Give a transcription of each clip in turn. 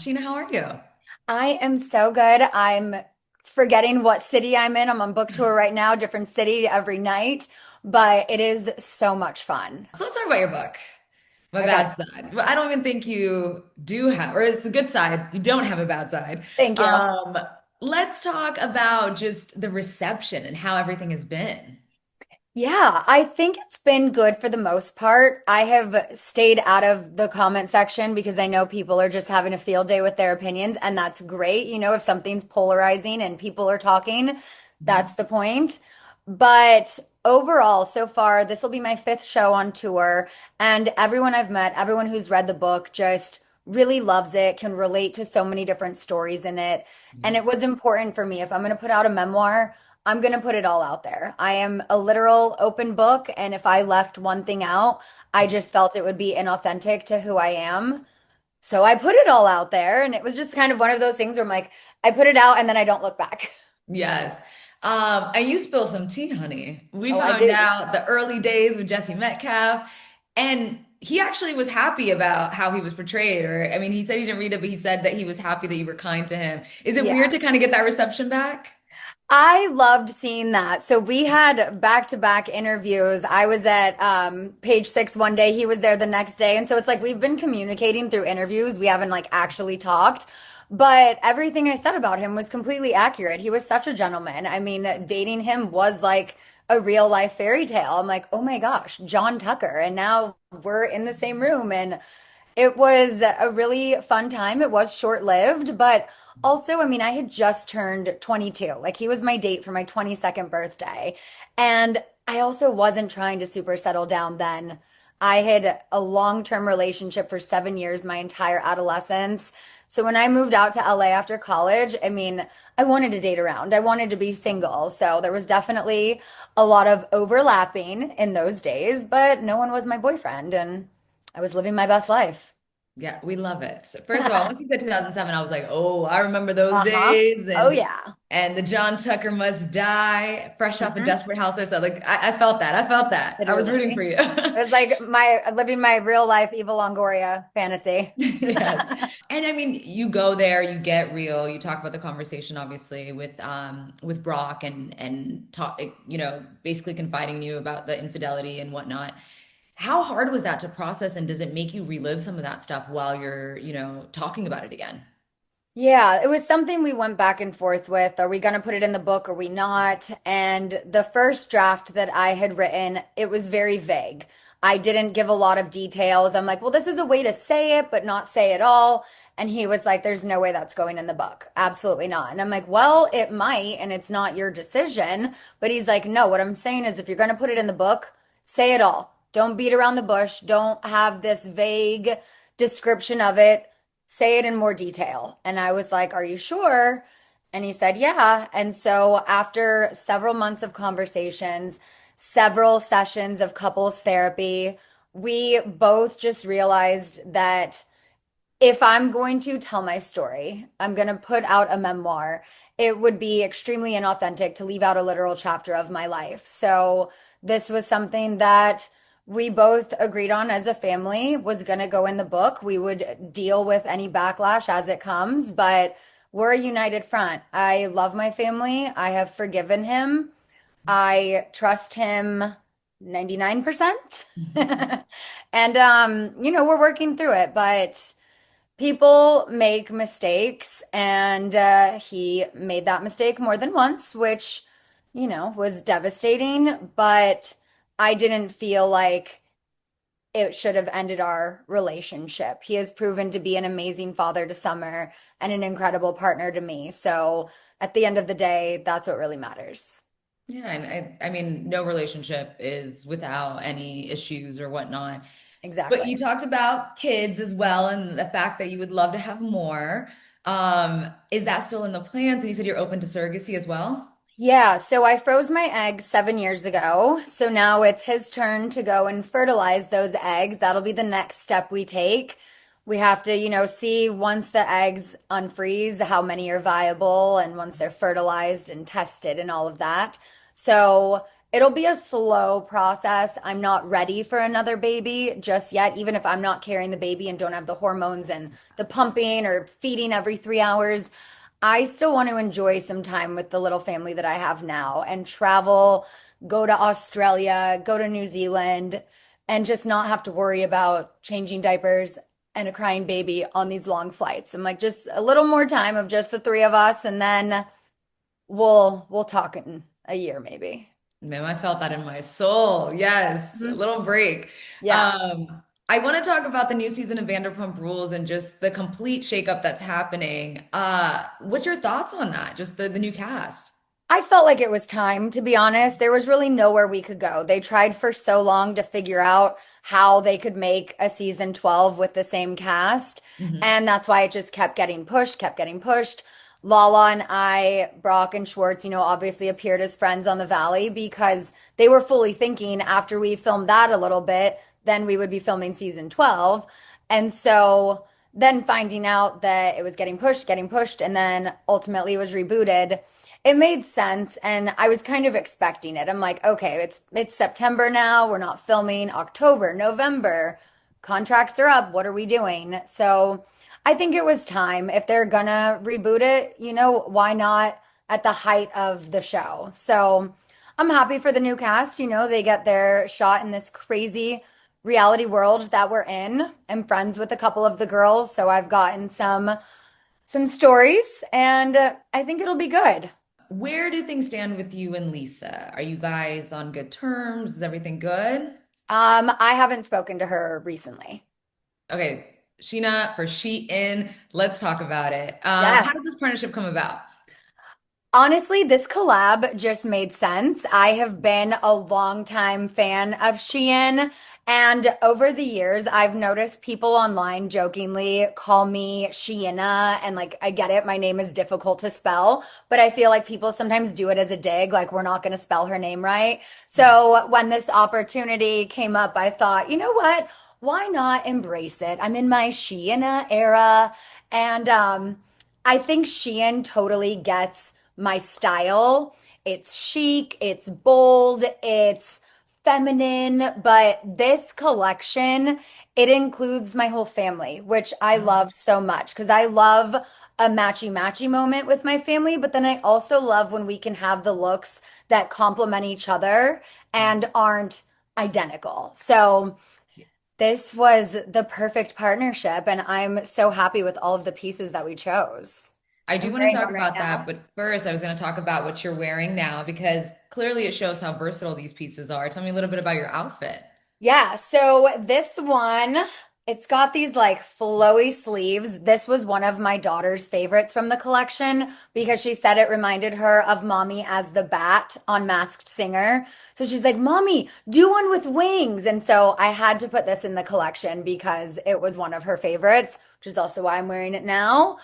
Sheena, how are you? I am so good. I'm forgetting what city I'm in. I'm on book tour right now, different city every night, but it is so much fun. So let's talk about your book, My Bad Okay, Side. Well, I don't even think you do have, or it's the good side. You don't have a bad side. thank you. Um, let's talk about just the reception and how everything has been. Yeah, I think it's been good for the most part. I have stayed out of the comment section because I know people are just having a field day with their opinions, and that's great. If something's polarizing and people are talking, Mhm. that's the point. But overall, so far, this will be my fifth show on tour, and everyone I've met, everyone who's read the book, just really loves it, can relate to so many different stories in it. And Yeah. it was important for me. If I'm going to put out a memoir, I'm going to put it all out there. I am a literal open book, and if I left one thing out, I just felt it would be inauthentic to who I am. So I put it all out there, and it was just kind of one of those things where I'm like, I put it out and then I don't look back. Yes. And you spilled some tea, honey. We Oh, I found do. out the early days with Jesse Metcalf, and he actually was happy about how he was portrayed. Or, I mean, he said he didn't read it, but he said that he was happy that you were kind to him. Is it weird Yeah. to kind of get that reception back? I loved seeing that. So we had back-to-back interviews. I was at page six one day, he was there the next day. And so it's like we've been communicating through interviews. We haven't like actually talked. But everything I said about him was completely accurate. He was such a gentleman. I mean, dating him was like a real life fairy tale. I'm like, oh my gosh, John Tucker. And now we're in the same room. And it was a really fun time. It was short-lived, but also, I mean, I had just turned 22. Like he was my date for my 22nd birthday. And I also wasn't trying to super settle down then. I had a long-term relationship for 7 years, my entire adolescence. So when I moved out to LA after college, I mean, I wanted to date around. I wanted to be single. So there was definitely a lot of overlapping in those days, but no one was my boyfriend, and I was living my best life. Yeah, we love it. So first of all, once you said 2007, I was like, oh, I remember those Uh-huh. days, Oh and yeah. the John Tucker must die, fresh off a Mhm. Desperate Housewives. So like, I felt that. I felt that. I was rooting for Literally. you. It was like my living my real life Eva Longoria fantasy. Yes. And I mean, you go there, you get real, you talk about the conversation obviously with Brock and talk, basically confiding you about the infidelity and whatnot. How hard was that to process, and does it make you relive some of that stuff while you're, talking about it again? Yeah, it was something we went back and forth with. Are we going to put it in the book? Are we not? And the first draft that I had written, it was very vague. I didn't give a lot of details. I'm like, well, this is a way to say it, but not say it all. And he was like, there's no way that's going in the book. Absolutely not. And I'm like, well, it might, and it's not your decision. But he's like, no, what I'm saying is if you're going to put it in the book, say it all. Don't beat around the bush. Don't have this vague description of it, say it in more detail. And I was like, are you sure? And he said, yeah. And so after several months of conversations, several sessions of couples therapy, we both just realized that if I'm going to tell my story, I'm going to put out a memoir, it would be extremely inauthentic to leave out a literal chapter of my life. So this was something that we both agreed on as a family was going to go in the book. We would deal with any backlash as it comes, but we're a united front. I love my family. I have forgiven him. I trust him 99%. And we're working through it, but people make mistakes, and he made that mistake more than once, which, was devastating. But I didn't feel like it should have ended our relationship. He has proven to be an amazing father to Summer and an incredible partner to me. So at the end of the day, that's what really matters. Yeah, and I mean, no relationship is without any issues or whatnot. But you Exactly. talked about kids as well and the fact that you would love to have more. Is that still in the plans? And you said you're open to surrogacy as well? Yeah, so I froze my eggs 7 years ago. So now it's his turn to go and fertilize those eggs. That'll be the next step we take. We have to, see once the eggs unfreeze how many are viable and once they're fertilized and tested and all of that. So It'll be a slow process. I'm not ready for another baby just yet, even if I'm not carrying the baby and don't have the hormones and the pumping or feeding every 3 hours. I still want to enjoy some time with the little family that I have now and travel, go to Australia, go to New Zealand, and just not have to worry about changing diapers and a crying baby on these long flights. I'm like, just a little more time of just the three of us, and then we'll talk in a year maybe. Man, I felt that in my soul. Yes, a Mhm. little break. Yeah. I want to talk about the new season of Vanderpump Rules and just the complete shakeup that's happening. What's your thoughts on that? Just the new cast. I felt like it was time, to be honest. There was really nowhere we could go. They tried for so long to figure out how they could make a season 12 with the same cast. Mhm. And that's why it just kept getting pushed, kept getting pushed. Lala and I, Brock and Schwartz, obviously appeared as friends on the Valley because they were fully thinking after we filmed that a little bit, then we would be filming season 12. And so then finding out that it was getting pushed, and then ultimately was rebooted, it made sense, and I was kind of expecting it. I'm like, okay, it's September now. We're not filming October, November. Contracts are up. What are we doing? So I think it was time. If they're gonna reboot it, why not at the height of the show? So I'm happy for the new cast. They get their shot in this crazy reality world that we're in. I'm friends with a couple of the girls, so I've gotten some stories, and I think it'll be good. Where do things stand with you and Lisa? Are you guys on good terms? Is everything good? I haven't spoken to her recently. Okay, Sheena for Shein, let's talk about it. How Yes. did this partnership come about? Honestly, this collab just made sense. I have been a longtime fan of Shein, and over the years, I've noticed people online jokingly call me Sheena, and like, I get it, my name is difficult to spell, but I feel like people sometimes do it as a dig, like, we're not going to spell her name right. So when this opportunity came up, I thought, you know what? Why not embrace it? I'm in my Sheena era, and I think Shein totally gets my style. It's chic, it's bold, it's feminine, but this collection, it includes my whole family, which I love so much because I love a matchy matchy moment with my family, but then I also love when we can have the looks that complement each other and aren't identical. So this was the perfect partnership, and I'm so happy with all of the pieces that we chose. I I'm do want to wearing talk one right about that, now. but first I was going to talk about what you're wearing now because clearly it shows how versatile these pieces are. Tell me a little bit about your outfit. Yeah, so this one, it's got these like flowy sleeves. This was one of my daughter's favorites from the collection because she said it reminded her of Mommy as the bat on Masked Singer. So she's like, Mommy, do one with wings. And so I had to put this in the collection because it was one of her favorites, which is also why I'm wearing it now.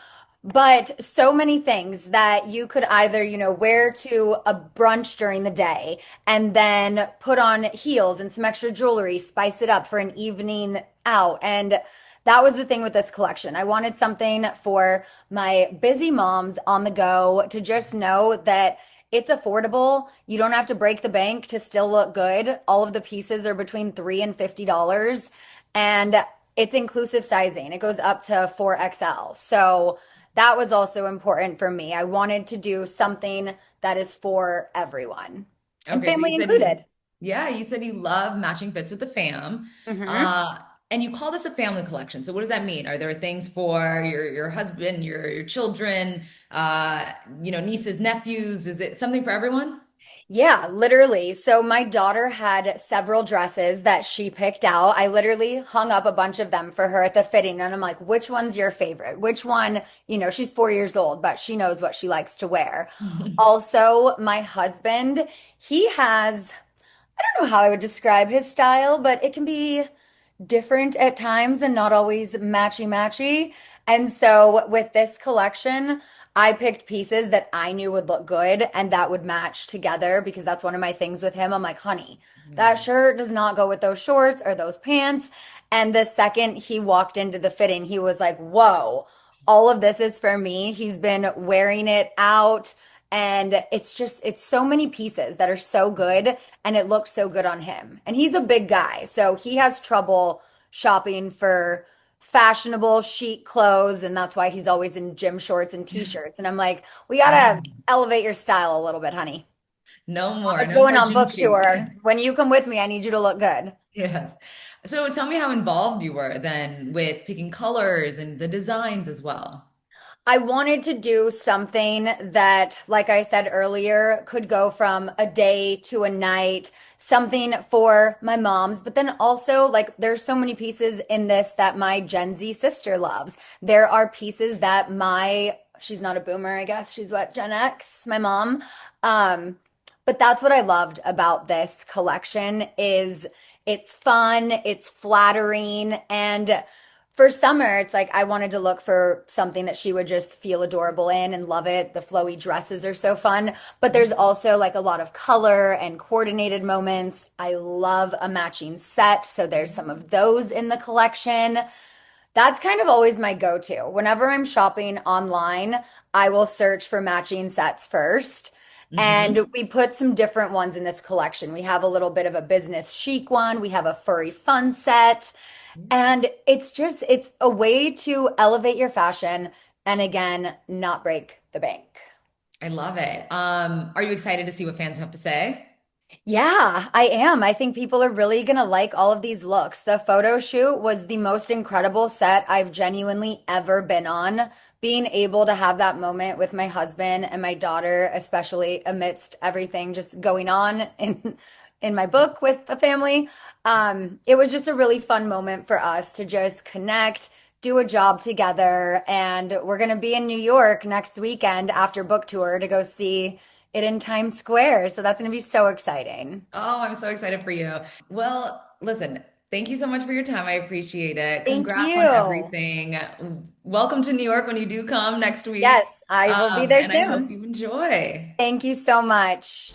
But so many things that you could either, wear to a brunch during the day and then put on heels and some extra jewelry, spice it up for an evening out. And that was the thing with this collection. I wanted something for my busy moms on the go to just know that it's affordable. You don't have to break the bank to still look good. All of the pieces are between $3 and $50. And it's inclusive sizing. It goes up to 4XL. So that was also important for me. I wanted to do something that is for everyone and Okay, so you family said you, included. yeah, you said you love matching fits with the fam. Hmm. Uh, and you call this a family collection. So what does that mean? Are there things for your husband, your children, nieces, nephews? Is it something for everyone? Yeah, literally. So my daughter had several dresses that she picked out. I literally hung up a bunch of them for her at the fitting, and I'm like, which one's your favorite? Which one, she's 4 years old, but she knows what she likes to wear. Also, my husband, he has, I don't know how I would describe his style, but it can be different at times and not always matchy matchy. And so with this collection, I picked pieces that I knew would look good and that would match together because that's one of my things with him. I'm like, honey, that Yeah. shirt does not go with those shorts or those pants. And the second he walked into the fitting, he was like, whoa, all of this is for me. He's been wearing it out And it's so many pieces that are so good and it looks so good on him. And he's a big guy, so he has trouble shopping for fashionable chic clothes, and that's why he's always in gym shorts and t-shirts. And I'm like, we gotta elevate your style a little bit, honey. Mama's No going more on gym book chic. tour. When you come with me, I need you to look good. Yes. So tell me how involved you were then with picking colors and the designs as well. I wanted to do something that, like I said earlier, could go from a day to a night, something for my moms, but then also, like, there's so many pieces in this that my Gen Z sister loves. There are pieces that she's not a boomer, I guess. She's what, Gen X, my mom. Um, but that's what I loved about this collection is it's fun, it's flattering, and for summer, it's like I wanted to look for something that she would just feel adorable in and love it. The flowy dresses are so fun, but there's also like a lot of color and coordinated moments. I love a matching set, so there's some of those in the collection. That's kind of always my go-to. Whenever I'm shopping online, I will search for matching sets first. And Hmm. we put some different ones in this collection. We have a little bit of a business chic one. We have a furry fun set. And it's a way to elevate your fashion and again, not break the bank. I love it. Are you excited to see what fans have to say? Yeah, I am. I think people are really gonna like all of these looks. The photo shoot was the most incredible set I've genuinely ever been on. Being able to have that moment with my husband and my daughter, especially amidst everything just going on in my book with the family. It was just a really fun moment for us to just connect, do a job together, and we're gonna be in New York next weekend after book tour to go see it in Times Square. So that's going to be so exciting. Oh, I'm so excited for you. Well, listen, thank you so much for your time. I appreciate it. Thank Congrats on you. everything. Welcome to New York when you do come next week. Yes, I will be there And I hope soon. you enjoy. Thank you so much.